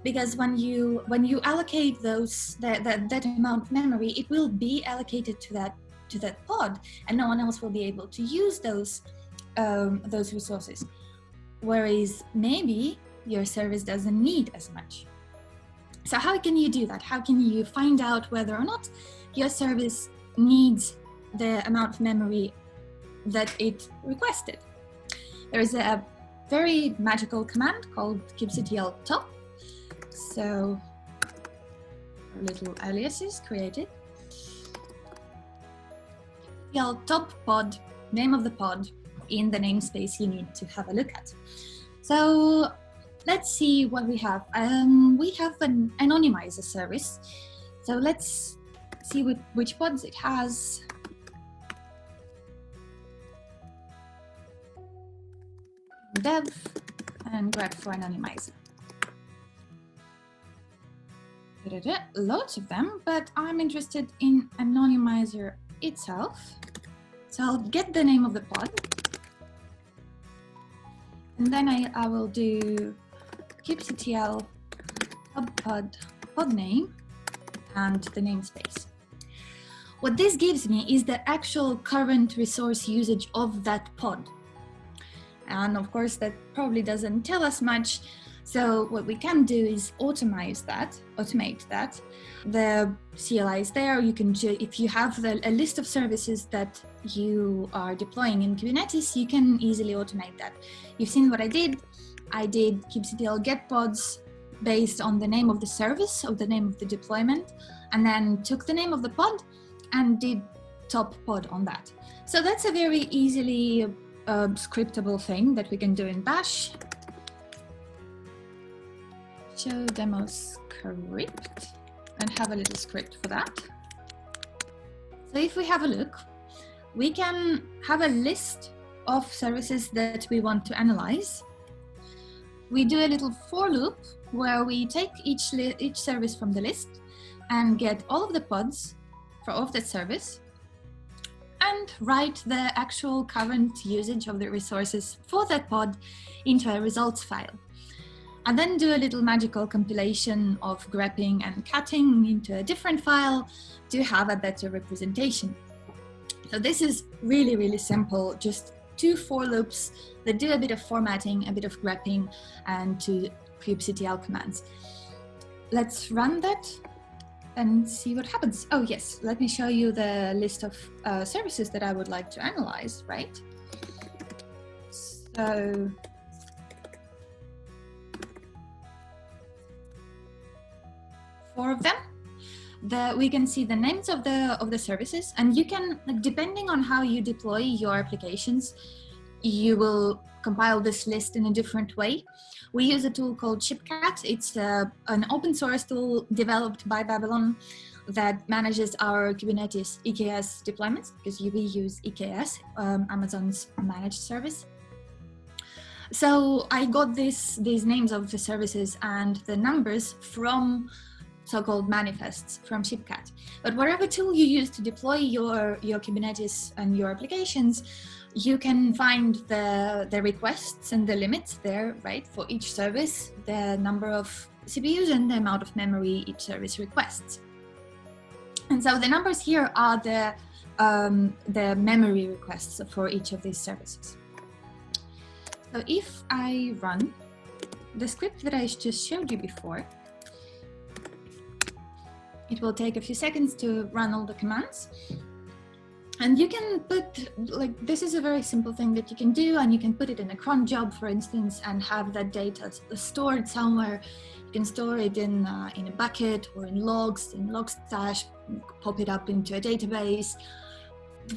Because when you allocate that amount of memory, it will be allocated to that pod, and no one else will be able to use those resources, whereas maybe your service doesn't need as much. So how can you do that? How can you find out whether or not your service needs the amount of memory that it requested? There is a very magical command called kubectl top. So a little alias is created. kubectl top pod, name of the pod, in the namespace you need to have a look at. So let's see what we have. We have an anonymizer service. So let's see which pods it has. Dev and grep for anonymizer. Loads of them, but I'm interested in anonymizer itself. So I'll get the name of the pod. And then I will do kubectl pod name and the namespace. What this gives me is the actual current resource usage of that pod. And of course, that probably doesn't tell us much. So what we can do is automate that. The CLI is there. You can, if you have a list of services that you are deploying in Kubernetes, you can easily automate that. You've seen what I did. I did kubectl get pods based on the name of the service or the name of the deployment, and then took the name of the pod and did top pod on that. So that's a very easily scriptable thing that we can do in Bash. Show demo script and have a little script for that. So if we have a look, we can have a list of services that we want to analyze. We do a little for loop where we take each service from the list and get all of the pods of that service and write the actual current usage of the resources for that pod into a results file. and then do a little magical compilation of grepping and cutting into a different file to have a better representation. So this is really, really simple, just 2 for loops that do a bit of formatting, a bit of grepping, and 2 preemptctl commands. Let's run that and see what happens. Oh yes, let me show you the list of services that I would like to analyze, right? So four of them. We can see the names of the services, and you can, like, depending on how you deploy your applications, you will compile this list in a different way. We use a tool called ShipCat. It's an open source tool developed by Babylon that manages our Kubernetes EKS deployments, because we use EKS, Amazon's managed service. So I got these names of the services and the numbers from so-called manifests from ShipCat. But whatever tool you use to deploy your Kubernetes and your applications, you can find the requests and the limits there, right? For each service, the number of CPUs and the amount of memory each service requests. And so the numbers here are the memory requests for each of these services. So if I run the script that I just showed you before, it will take a few seconds to run all the commands. And you can put, like, this is a very simple thing that you can do, and you can put it in a cron job, for instance, and have that data stored somewhere. You can store it in a bucket or in Logstash, pop it up into a database,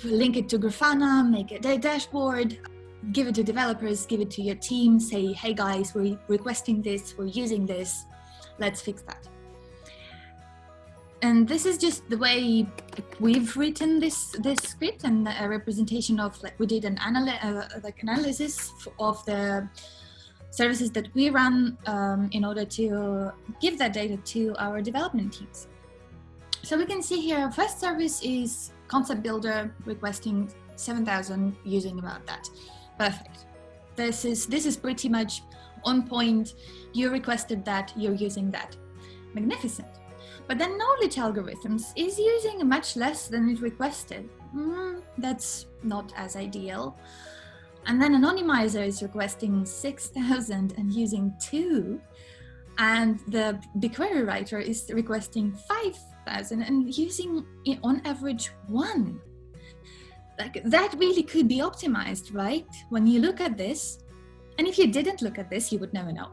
link it to Grafana, make a dashboard, give it to developers, give it to your team, say, hey guys, we're requesting this, we're using this, let's fix that. And this is just the way we've written this script, and a representation of, like, we did an analysis of the services that we run in order to give that data to our development teams. So we can see here, first service is concept builder requesting 7,000 using about that. Perfect. This is pretty much on point. You requested that, you're using that. Magnificent. But then knowledge algorithms is using much less than it requested. That's not as ideal. And then anonymizer is requesting 6,000 and using 2. And the BigQuery writer is requesting 5,000 and using, on average, 1. Like, that really could be optimized, right? When you look at this, and if you didn't look at this, you would never know.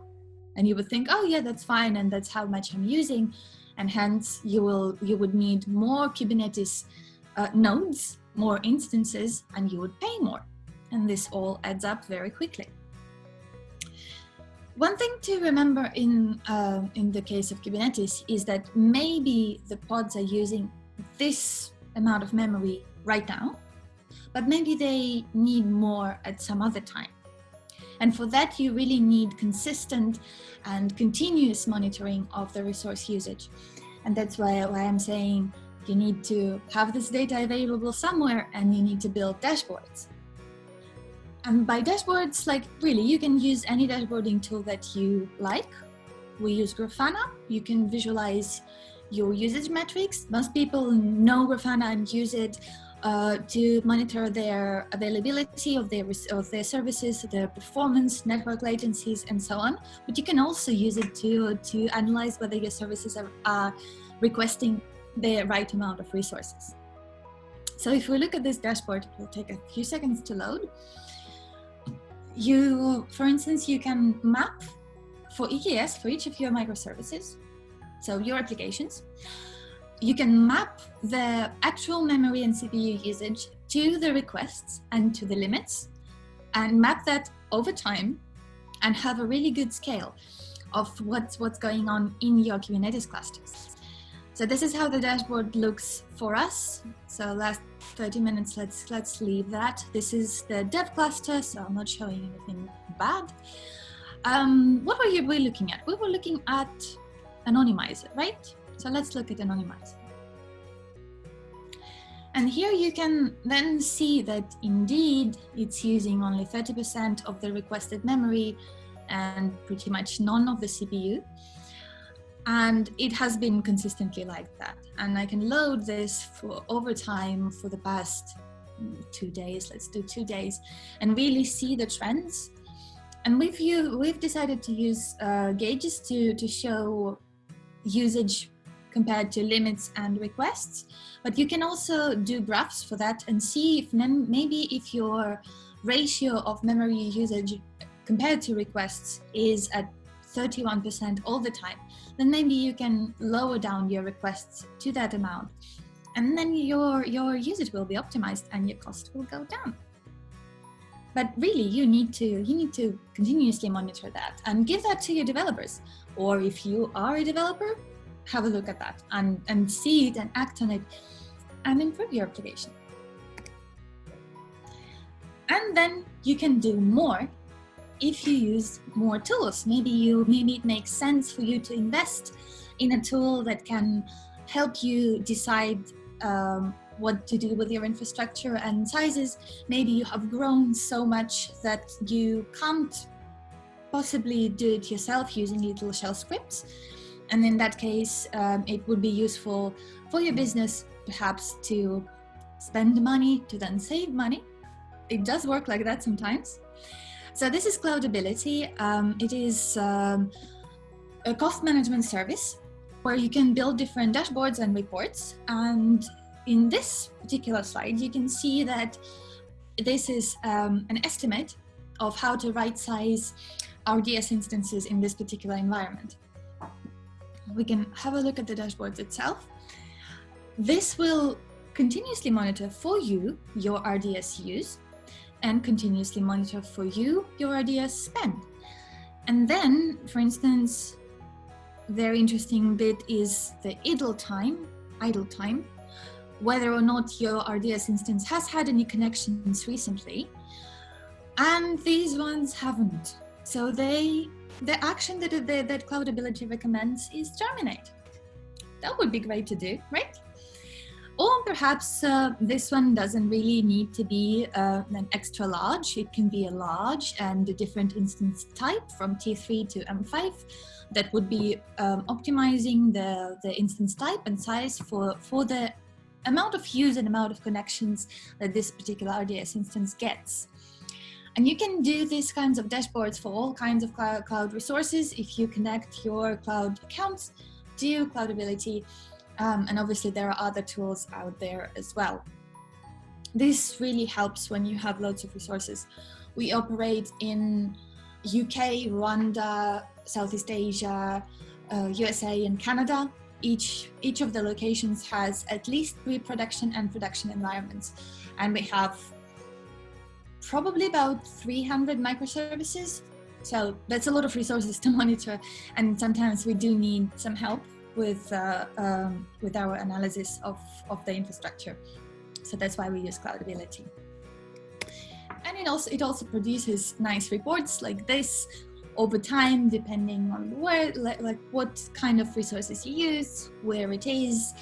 And you would think, oh yeah, that's fine, and that's how much I'm using. And hence you would need more Kubernetes nodes, more instances, and you would pay more. And this all adds up very quickly. One thing to remember in the case of Kubernetes is that maybe the pods are using this amount of memory right now, but maybe they need more at some other time. And for that, you really need consistent and continuous monitoring of the resource usage. And that's why I'm saying you need to have this data available somewhere, and you need to build dashboards. And by dashboards, like, really, you can use any dashboarding tool that you like. We use Grafana. You can visualize your usage metrics. Most people know Grafana and use it to monitor their availability of their services, their performance, network latencies, and so on. But you can also use it to analyze whether your services are requesting the right amount of resources. So if we look at this dashboard, it will take a few seconds to load. For instance, you can map for EKS for each of your microservices, so your applications. You can map the actual memory and CPU usage to the requests and to the limits, and map that over time, and have a really good scale of what's going on in your Kubernetes clusters. So this is how the dashboard looks for us. So last 30 minutes, let's leave that. This is the dev cluster, so I'm not showing anything bad. What were we looking at? We were looking at anonymizer, right? So let's look at anonymizer. And here you can then see that indeed it's using only 30% of the requested memory, and pretty much none of the CPU. And it has been consistently like that. And I can load this for over time for the past 2 days, let's do 2 days, and really see the trends. And we've decided to use gauges to show usage compared to limits and requests, but you can also do graphs for that and see if maybe if your ratio of memory usage compared to requests is at 31% all the time, then maybe you can lower down your requests to that amount, and then your usage will be optimized and your cost will go down. But really, you need to continuously monitor that and give that to your developers. Or if you are a developer, have a look at that and see it and act on it and improve your application. And then you can do more if you use more tools. Maybe it makes sense for you to invest in a tool that can help you decide what to do with your infrastructure and sizes. Maybe you have grown so much that you can't possibly do it yourself using little shell scripts. And in that case, it would be useful for your business perhaps to spend money to then save money. It does work like that sometimes. So this is Cloudability. It is a cost management service where you can build different dashboards and reports. And in this particular slide, you can see that this is an estimate of how to right size RDS instances in this particular environment. We can have a look at the dashboards itself. This will continuously monitor for you your RDS use and continuously monitor for you your RDS spend. And then, for instance, very interesting bit is the idle time, whether or not your RDS instance has had any connections recently, and these ones haven't. So the action that Cloudability recommends is terminate. That would be great to do, right? Or perhaps this one doesn't really need to be an extra large. It can be a large and a different instance type from T3 to M5 that would be optimizing the instance type and size for the amount of use and amount of connections that this particular RDS instance gets. And you can do these kinds of dashboards for all kinds of cloud resources if you connect your cloud accounts to Cloudability. And obviously there are other tools out there as well. This really helps when you have loads of resources. We operate in UK, Rwanda, Southeast Asia, USA and Canada. Each of the locations has at least pre-production and production environments. And we have probably about 300 microservices. So that's a lot of resources to monitor. And sometimes we do need some help with our analysis of the infrastructure. So that's why we use Cloudability. And it also produces nice reports like this over time, depending on where, like what kind of resources you use, where it is.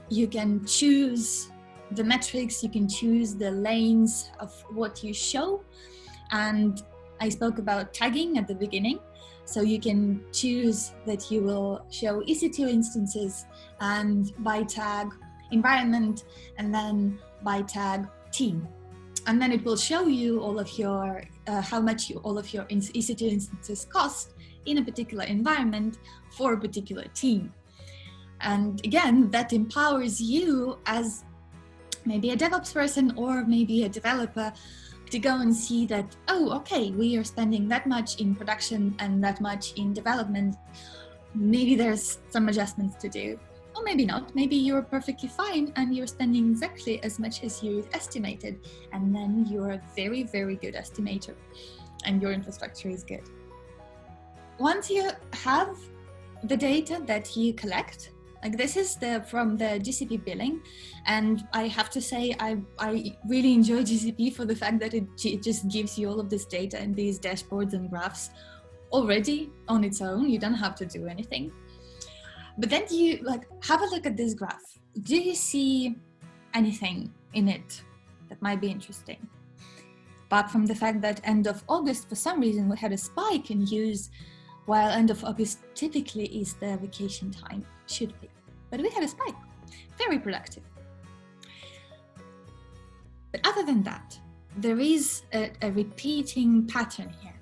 You can choose the metrics, you can choose the lanes of what you show. And I spoke about tagging at the beginning. So you can choose that you will show EC2 instances and by tag environment and then by tag team. And then it will show you all of your, how much all of your EC2 instances cost in a particular environment for a particular team. And again, that empowers you as maybe a DevOps person or maybe a developer to go and see that, oh, okay, we are spending that much in production and that much in development. Maybe there's some adjustments to do, or maybe not. Maybe you're perfectly fine and you're spending exactly as much as you estimated. And then you're a very, very good estimator and your infrastructure is good. Once you have the data that you collect, like this is from the GCP Billing, and I have to say I really enjoy GCP for the fact that it just gives you all of this data and these dashboards and graphs already on its own. You don't have to do anything. But then you have a look at this graph. Do you see anything in it that might be interesting? apart from the fact that end of August, for some reason, we had a spike in use, while end of August typically is the vacation time, should be. But we had a spike, very productive. But other than that, there is a repeating pattern here.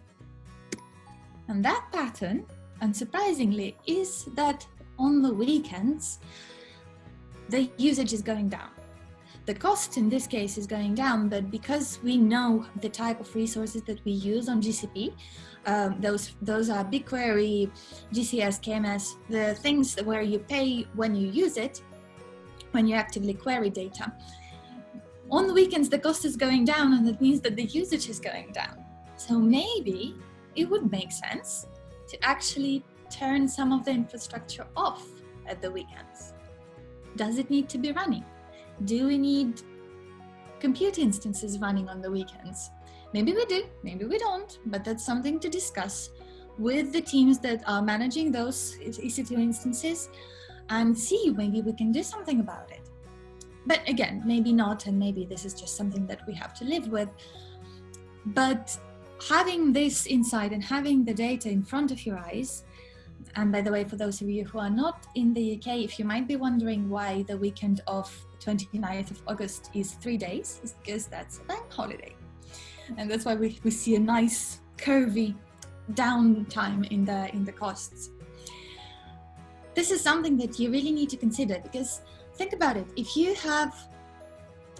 And that pattern, unsurprisingly, is that on the weekends, the usage is going down. The cost in this case is going down, but because we know the type of resources that we use on GCP, those are BigQuery, GCS, KMS, the things where you pay when you use it, when you actively query data. On the weekends, the cost is going down, and that means that the usage is going down. So maybe it would make sense to actually turn some of the infrastructure off at the weekends. Does it need to be running? Do we need compute instances running on the weekends? Maybe we do, maybe we don't, but that's something to discuss with the teams that are managing those EC2 instances and see maybe we can do something about it. But again, maybe not, and maybe this is just something that we have to live with. But having this insight and having the data in front of your eyes, and by the way, for those of you who are not in the UK, if you might be wondering why the weekend of 29th of August is 3 days, it's because that's a bank holiday. And that's why we see a nice curvy downtime in the costs. This is something that you really need to consider, because think about it. If you have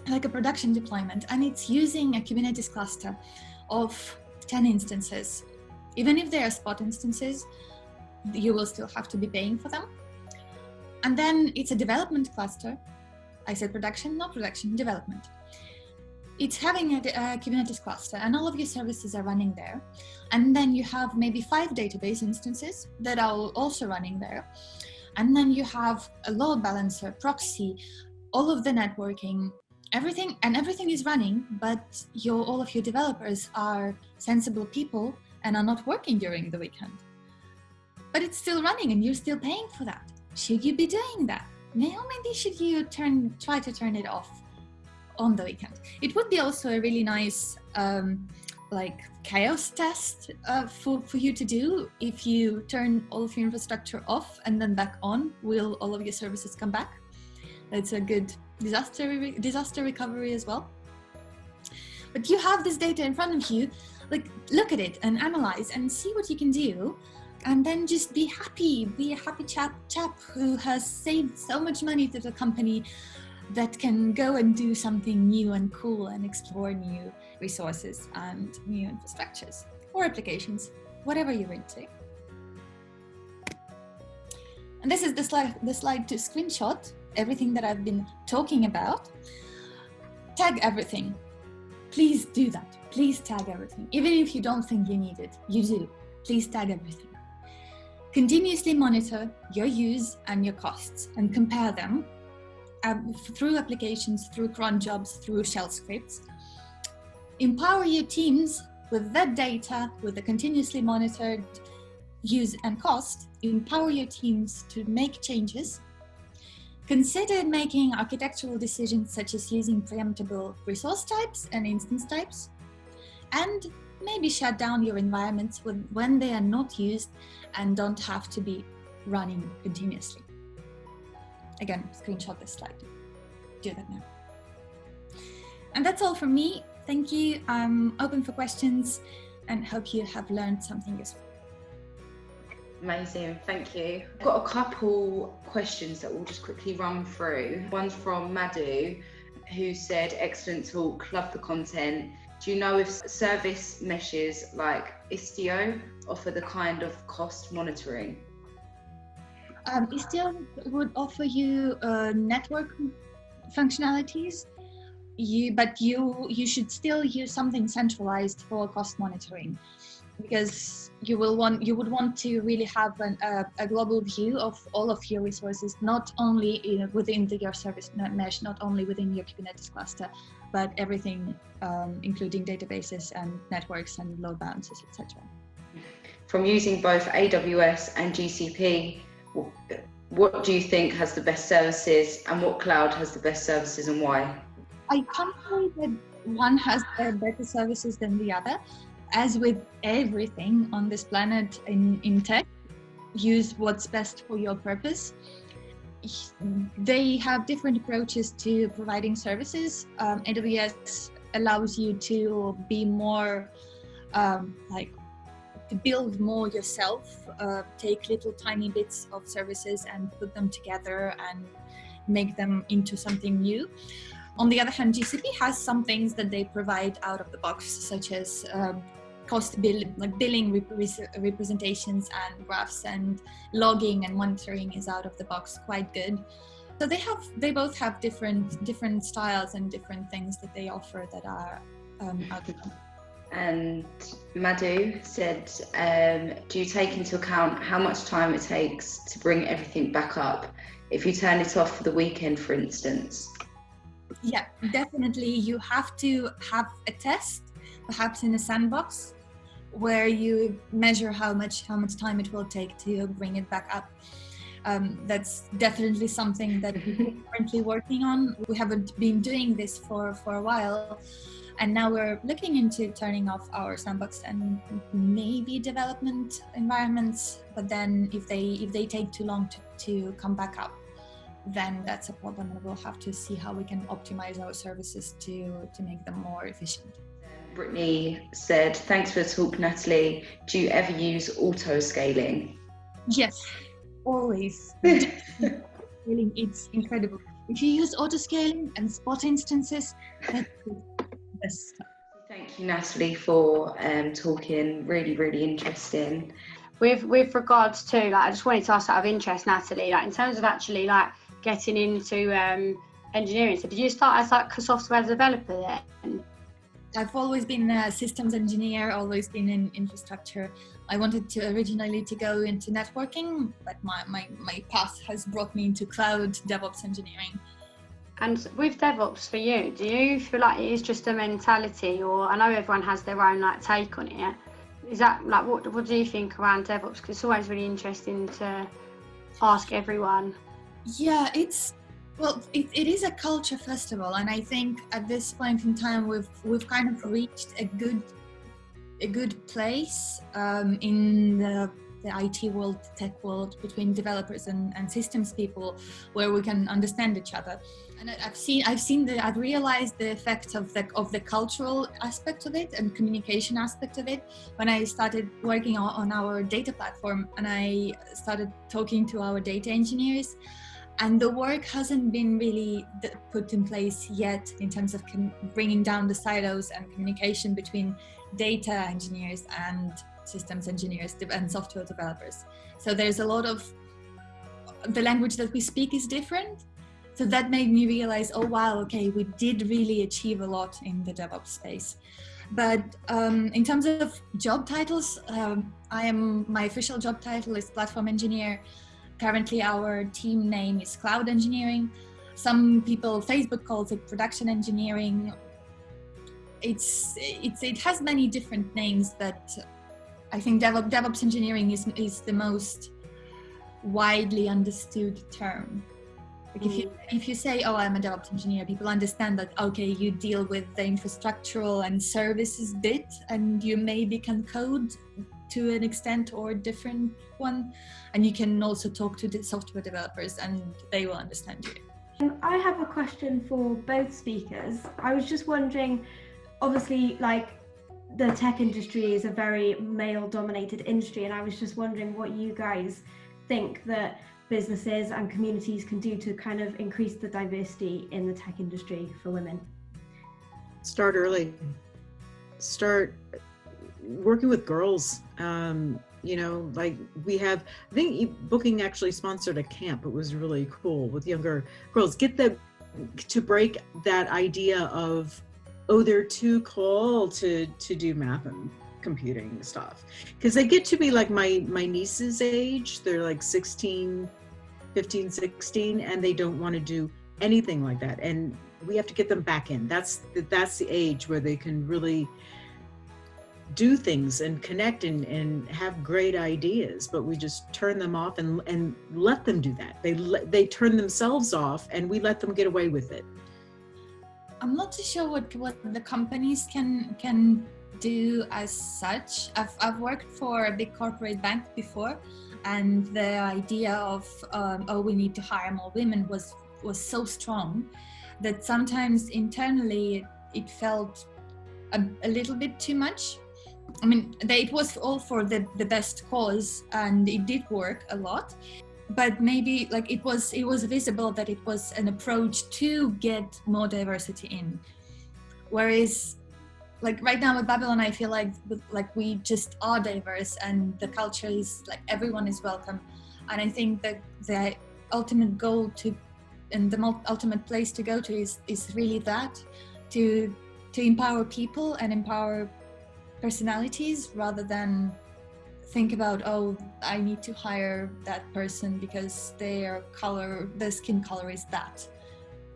like a production deployment and it's using a Kubernetes cluster of 10 instances, even if they are spot instances, you will still have to be paying for them. And then it's a development cluster. I said production, not production, development. It's having a Kubernetes cluster and all of your services are running there. And then you have maybe 5 database instances that are also running there. And then you have a load balancer, proxy, all of the networking, everything is running, but all of your developers are sensible people and are not working during the weekend. But it's still running and you're still paying for that. Should you be doing that? Maybe should you try to turn it off on the weekend? It would be also a really nice like chaos test for you to do. If you turn all of your infrastructure off and then back on, will all of your services come back? That's a good disaster recovery as well. But you have this data in front of you, like look at it and analyze and see what you can do. And then just be a happy chap who has saved so much money to the company that can go and do something new and cool and explore new resources and new infrastructures or applications, whatever you're into. And this is the slide to screenshot everything that I've been talking about. Tag everything. Please do that. Please tag everything. Even if you don't think you need it, you do. Please tag everything. Continuously monitor your use and your costs and compare them through applications, through cron jobs, through shell scripts. Empower your teams with that data, with the continuously monitored use and cost. Empower your teams to make changes. Consider making architectural decisions such as using preemptible resource types and instance types. And maybe shut down your environments when they are not used and don't have to be running continuously. Again, screenshot this slide. Do that now. And that's all from me. Thank you. I'm open for questions and hope you have learned something useful. Amazing, thank you. I've got a couple questions that we'll just quickly run through. One's from Madhu, who said, excellent talk, love the content. Do you know if service meshes like Istio offer the kind of cost monitoring? Istio would offer you network functionalities, but you should still use something centralized for cost monitoring, because you would want to really have a global view of all of your resources, not only within your service mesh, not only within your Kubernetes cluster, but everything, including databases and networks and load balancers, etc. From using both AWS and GCP, what do you think has the best services and what cloud has the best services and why? I can't say that one has better services than the other. As with everything on this planet in tech, use what's best for your purpose. They have different approaches to providing services. AWS allows you to be more to build more yourself, take little tiny bits of services and put them together and make them into something new. On the other hand, GCP has some things that they provide out of the box, such as billing representations and graphs, and logging and monitoring is out of the box quite good. So they both have different styles and different things that they offer that are out of the box. And Madhu said, do you take into account how much time it takes to bring everything back up if you turn it off for the weekend, for instance? Yeah, definitely. You have to have a test, perhaps in a sandbox, where you measure how much time it will take to bring it back up. That's definitely something that we're currently working on. We haven't been doing this for a while, and now we're looking into turning off our sandbox and maybe development environments. But then if they take too long to come back up, then that's a problem, and we'll have to see how we can optimize our services to make them more efficient. Brittany said, thanks for the talk, Natalie. Do you ever use auto-scaling? Yes, always. Scaling, it's incredible. If you use auto-scaling and spot instances, that's the best. Thank you, Natalie, for talking. Really, really interesting. With regards to, I just wanted to ask out of interest, Natalie, in terms of actually getting into engineering. So did you start as a software developer then? I've always been a systems engineer, always been in infrastructure. I wanted to originally go into networking, but my path has brought me into cloud DevOps engineering. And with DevOps for you, do you feel like it is just a mentality, or I know everyone has their own take on it? Is that what do you think around DevOps? Because it's always really interesting to ask everyone. Yeah, it is a culture festival, and I think at this point in time we've kind of reached a good place in the IT world, tech world, between developers and systems people, where we can understand each other. And I've realized the effect of the cultural aspect of it and communication aspect of it when I started working on our data platform, and I started talking to our data engineers. And the work hasn't been really put in place yet in terms of bringing down the silos and communication between data engineers and systems engineers and software developers. So there's a lot of the language that we speak is different. So that made me realize, oh wow, okay, we did really achieve a lot in the DevOps space. But in terms of job titles, my official job title is platform engineer. Currently, our team name is cloud engineering. Some people, Facebook calls it production engineering. It has many different names, but I think DevOps engineering is the most widely understood term. If you say, oh, I'm a DevOps engineer, people understand that, okay, you deal with the infrastructural and services bit, and you maybe can code to an extent or a different one, and you can also talk to the software developers and they will understand you. I have a question for both speakers. I was just wondering, obviously the tech industry is a very male dominated industry, and I was just wondering what you guys think that businesses and communities can do to kind of increase the diversity in the tech industry for women. Start early. Start working with girls. We have, I think Booking actually sponsored a camp. It was really cool with younger girls. Get them to break that idea of, oh, they're too cool to do math and computing stuff. Because they get to be like my niece's age. They're like 15, 16, and they don't want to do anything like that. And we have to get them back in. That's the age where they can really do things and connect and have great ideas, but we just turn them off and let them do that. They turn themselves off and we let them get away with it. I'm not too sure what the companies can do as such. I've worked for a big corporate bank before, and the idea of oh, we need to hire more women was so strong that sometimes internally it felt a little bit too much. I mean, it was all for the best cause, and it did work a lot. But maybe like it was visible that it was an approach to get more diversity in. Whereas like right now at Babylon, I feel like we just are diverse, and the culture is like everyone is welcome. And I think that the ultimate goal and the ultimate place to go to is really that, to empower people and empower personalities, rather than think about, oh, I need to hire that person because their skin color is that,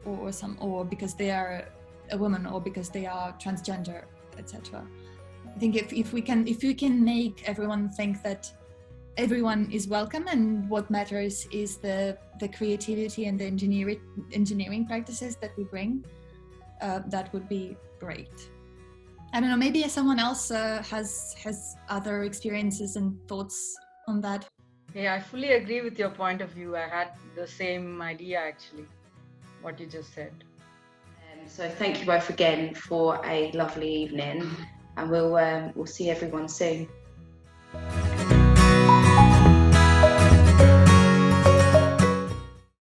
or because they are a woman, or because they are transgender, etc. I think if we can make everyone think that everyone is welcome, and what matters is the creativity and the engineering practices that we bring, that would be great. I don't know, maybe someone else has other experiences and thoughts on that. Yeah, I fully agree with your point of view. I had the same idea actually, what you just said. So thank you both again for a lovely evening, and we'll see everyone soon.